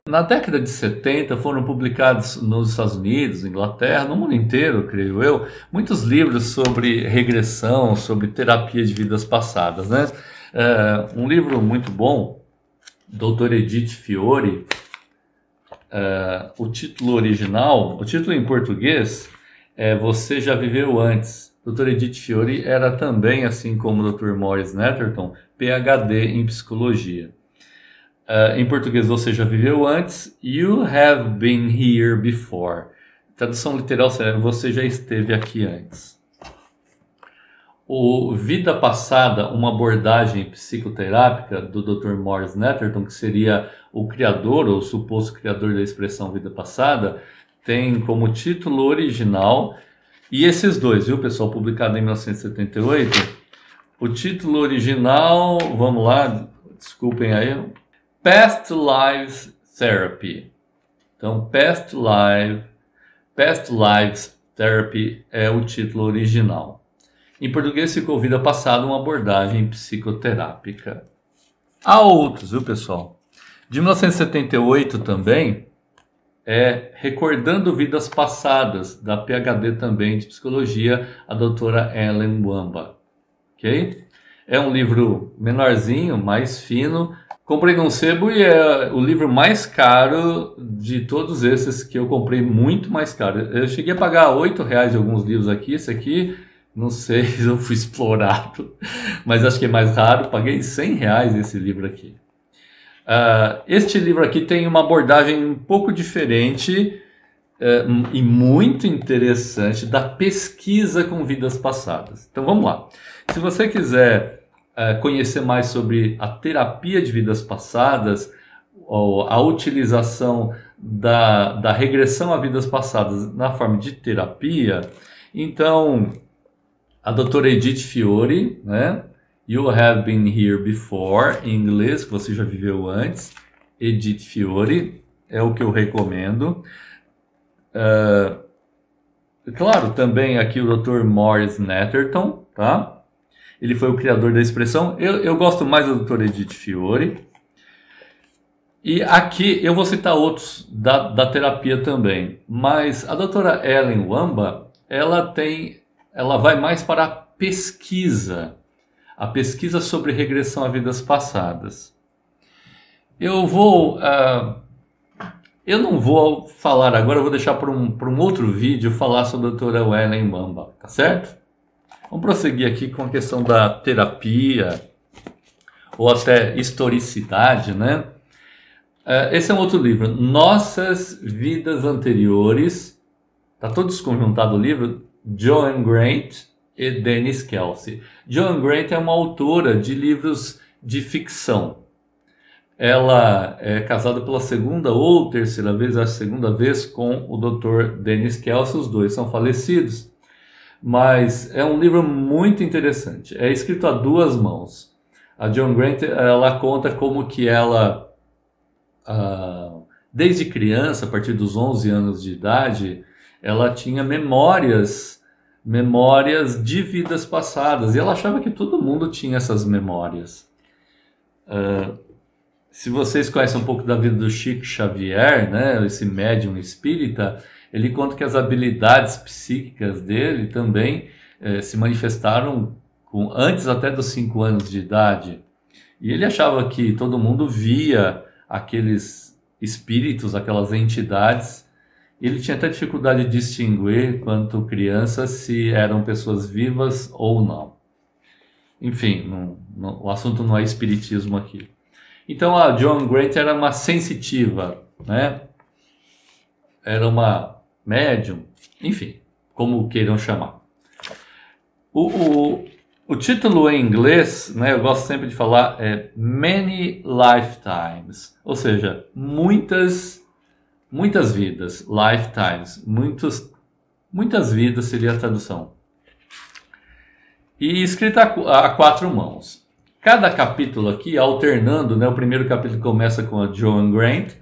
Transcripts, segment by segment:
Na década de 70 foram publicados nos Estados Unidos, Inglaterra, no mundo inteiro, creio eu, muitos livros sobre regressão, sobre terapia de vidas passadas, né? Um livro muito bom, Dr. Edith Fiore, o título original, o título em português é Você Já Viveu Antes. Dr. Edith Fiore era também, assim como o Dr. Morris Netterton, PhD em psicologia. Em português, Você Já Viveu Antes, You Have Been Here Before. Tradução literal seria Você Já Esteve Aqui Antes. O Vida Passada, uma abordagem psicoterápica do Dr. Morris Netterton, que seria o criador ou o suposto criador da expressão vida passada, tem como título original, e esses dois, viu pessoal, publicado em 1978, o título original, vamos lá, desculpem aí, Past Lives Therapy. Então, Past Lives Therapy é o título original. Em português ficou Vida Passada, uma abordagem psicoterápica. Há outros, viu pessoal? De 1978 também, Recordando Vidas Passadas, da PhD também de Psicologia, a doutora Ellen Wamba. Ok? É um livro menorzinho, mais fino. Comprei num sebo e é o livro mais caro de todos esses que eu comprei, muito mais caro. Eu cheguei a pagar R$8 de alguns livros aqui, esse aqui, não sei se eu fui explorado, mas acho que é mais raro, paguei R$100 esse livro aqui. Este livro aqui tem uma abordagem um pouco diferente e muito interessante da pesquisa com vidas passadas. Então vamos lá. Se você quiser conhecer mais sobre a terapia de vidas passadas, ou a utilização da regressão a vidas passadas na forma de terapia, então a doutora Edith Fiore, né? You Have Been Here Before, em inglês, que você já viveu antes, Edith Fiore, é o que eu recomendo. Claro, também aqui o Dr. Morris Netterton, tá? Ele foi o criador da expressão. Eu gosto mais do Dr. Edith Fiore. E aqui eu vou citar outros da terapia também. Mas a doutora Ellen Wamba, ela vai mais para a pesquisa sobre regressão a vidas passadas. Eu não vou falar agora, eu vou deixar para um outro vídeo falar sobre a doutora Ellen Wamba, tá certo? Vamos prosseguir aqui com a questão da terapia, ou até historicidade, né? Esse é um outro livro, Nossas Vidas Anteriores, tá todo desconjuntado o livro, Joan Grant e Dennis Kelsey. Joan Grant é uma autora de livros de ficção. Ela é casada pela segunda ou terceira vez, a segunda vez, com o Dr. Dennis Kelsey, os dois são falecidos. Mas é um livro muito interessante, é escrito a duas mãos. A Joan Grant, ela conta como que ela, desde criança, a partir dos 11 anos de idade, ela tinha memórias de vidas passadas, e ela achava que todo mundo tinha essas memórias. Se vocês conhecem um pouco da vida do Chico Xavier, né, esse médium espírita, ele conta que as habilidades psíquicas dele também se manifestaram antes até dos 5 anos de idade. E ele achava que todo mundo via aqueles espíritos, aquelas entidades. Ele tinha até dificuldade de distinguir, quanto criança, se eram pessoas vivas ou não. Enfim, o assunto não é espiritismo aqui. Então a Joan Grant era uma sensitiva, né? Era uma médium, enfim, como queiram chamar. O título em inglês, né, eu gosto sempre de falar, é Many Lifetimes, ou seja, muitas vidas, lifetimes, muitas vidas seria a tradução. E escrita a 4 mãos. Cada capítulo aqui, alternando, né, o primeiro capítulo começa com a Joan Grant,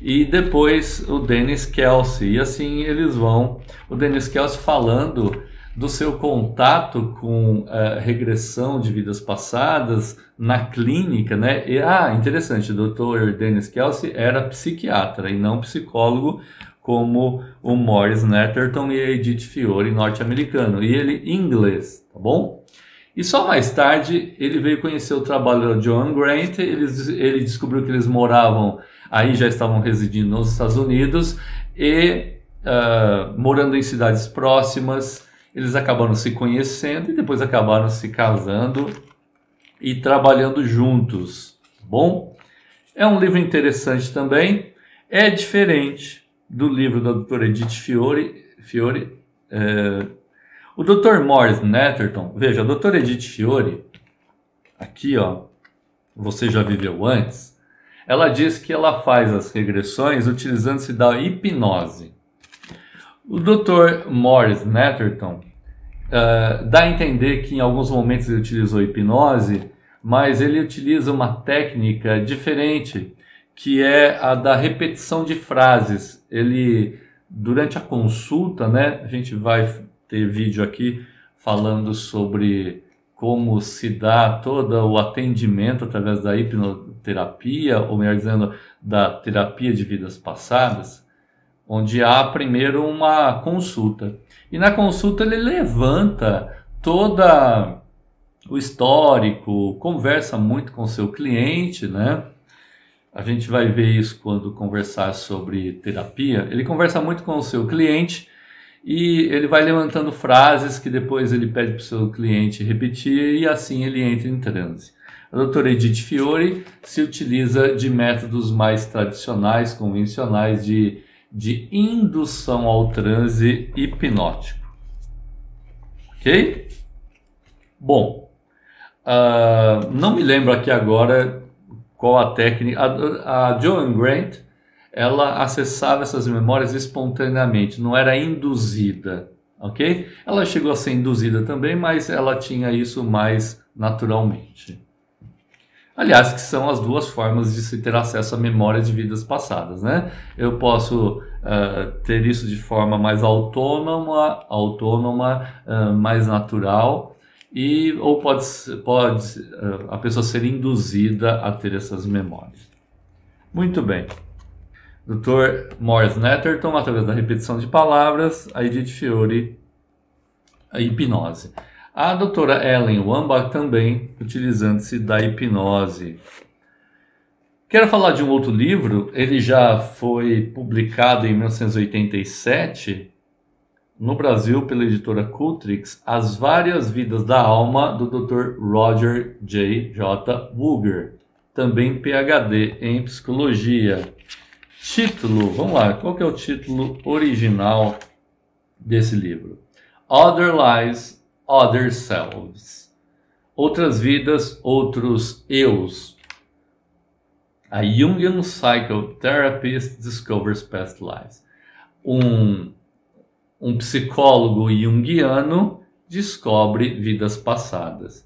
e depois o Dennis Kelsey, e assim eles vão, o Dennis Kelsey falando do seu contato com regressão de vidas passadas na clínica, né? Interessante, o Dr. Dennis Kelsey era psiquiatra e não psicólogo, como o Morris Netterton e a Edith Fiore, norte-americano, e ele inglês, tá bom? E só mais tarde ele veio conhecer o trabalho do John Grant, ele descobriu que eles moravam, aí já estavam residindo nos Estados Unidos, e morando em cidades próximas, eles acabaram se conhecendo e depois acabaram se casando e trabalhando juntos, tá bom? É um livro interessante também, é diferente do livro da doutora Edith Fiore. O Dr. Morris Netterton, veja, a doutora Edith Fiore, aqui ó, Você Já Viveu Antes, ela diz que ela faz as regressões utilizando-se da hipnose. O Dr. Morris Netterton dá a entender que em alguns momentos ele utilizou hipnose, mas ele utiliza uma técnica diferente, que é a da repetição de frases. Ele, durante a consulta, né, a gente vai ter vídeo aqui falando sobre como se dá todo o atendimento através da hipnoterapia, ou melhor dizendo, da terapia de vidas passadas, onde há primeiro uma consulta. E na consulta ele levanta todo o histórico, conversa muito com o seu cliente, né? A gente vai ver isso quando conversar sobre terapia. Ele conversa muito com o seu cliente e ele vai levantando frases que depois ele pede para o seu cliente repetir e assim ele entra em transe. A doutora Edith Fiore se utiliza de métodos mais tradicionais, convencionais, de indução ao transe hipnótico. Ok? Bom, não me lembro aqui agora qual a técnica. A Joan Grant, ela acessava essas memórias espontaneamente, não era induzida, ok? Ela chegou a ser induzida também, mas ela tinha isso mais naturalmente. Aliás, que são as duas formas de se ter acesso a memórias de vidas passadas, né? Eu posso ter isso de forma mais autônoma, mais natural, ou pode a pessoa ser induzida a ter essas memórias. Muito bem. Dr. Morris Netterton, através da repetição de palavras, a Edith Fiore, a hipnose. A doutora Ellen Wambach também, utilizando-se da hipnose. Quero falar de um outro livro, ele já foi publicado em 1987, no Brasil pela editora Cultrix, As Várias Vidas da Alma, do Dr. Roger J. Wooger, também PhD em Psicologia. Título, vamos lá, qual que é o título original desse livro? Other Lives, Other Selves. Outras vidas, outros eus. A Jungian Psychotherapist Discovers Past Lives. Um psicólogo junguiano descobre vidas passadas.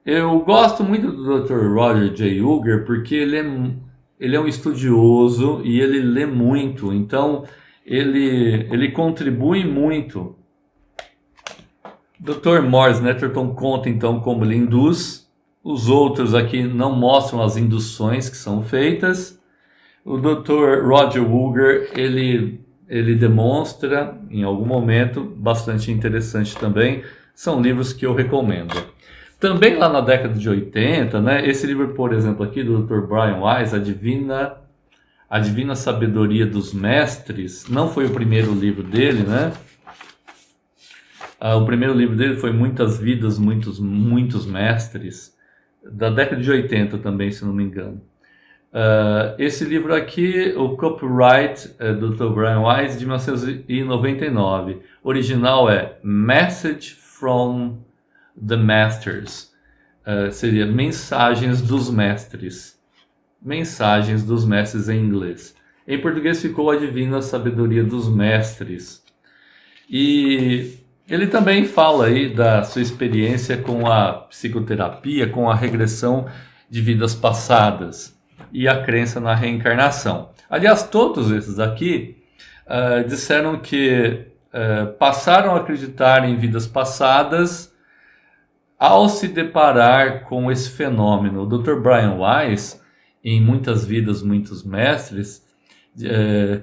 Eu gosto muito do Dr. Roger J. Wooger porque ele é um estudioso e ele lê muito, então ele contribui muito. Dr. Morris Netterton conta então como ele induz. Os outros aqui não mostram as induções que são feitas. O Dr. Roger Wooger, ele demonstra em algum momento, bastante interessante também. São livros que eu recomendo. Também lá na década de 80, né, esse livro, por exemplo, aqui do Dr. Brian Weiss, A Divina Sabedoria dos Mestres, não foi o primeiro livro dele, né? O primeiro livro dele foi Muitas Vidas, Muitos Mestres, da década de 80 também, se não me engano. Esse livro aqui, o copyright do Dr. Brian Weiss, de 1999. O original é Message from the Masters. Seria Mensagens dos Mestres. Mensagens dos Mestres em inglês. Em português ficou A Divina Sabedoria dos Mestres. E ele também fala aí da sua experiência com a psicoterapia, com a regressão de vidas passadas e a crença na reencarnação. Aliás, todos esses aqui disseram que passaram a acreditar em vidas passadas ao se deparar com esse fenômeno. O Dr. Brian Weiss, em Muitas Vidas, Muitos Mestres,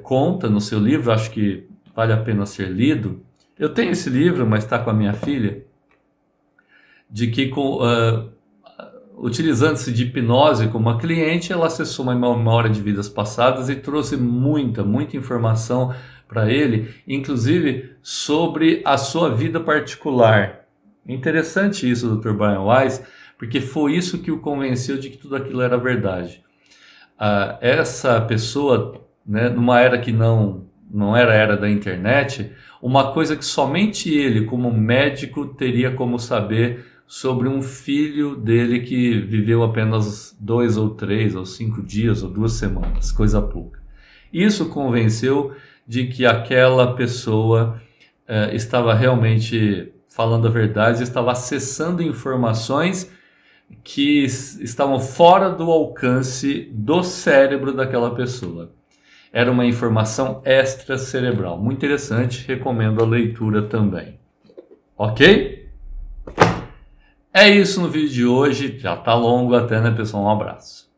conta no seu livro, acho que vale a pena ser lido. Eu tenho esse livro, mas está com a minha filha, de que utilizando-se de hipnose como uma cliente, ela acessou uma memória de vidas passadas e trouxe muita informação para ele, inclusive sobre a sua vida particular. Interessante isso, Dr. Brian Weiss, porque foi isso que o convenceu de que tudo aquilo era verdade. Essa pessoa, né, numa era que não era a era da internet, uma coisa que somente ele, como médico, teria como saber sobre um filho dele que viveu apenas 2 ou 3 ou 5 dias ou 2 semanas, coisa pouca. Isso convenceu de que aquela pessoa estava realmente falando a verdade, estava acessando informações que estavam fora do alcance do cérebro daquela pessoa. Era uma informação extracerebral. Muito interessante, recomendo a leitura também. Ok? É isso no vídeo de hoje. Já tá longo até, né, pessoal? Um abraço.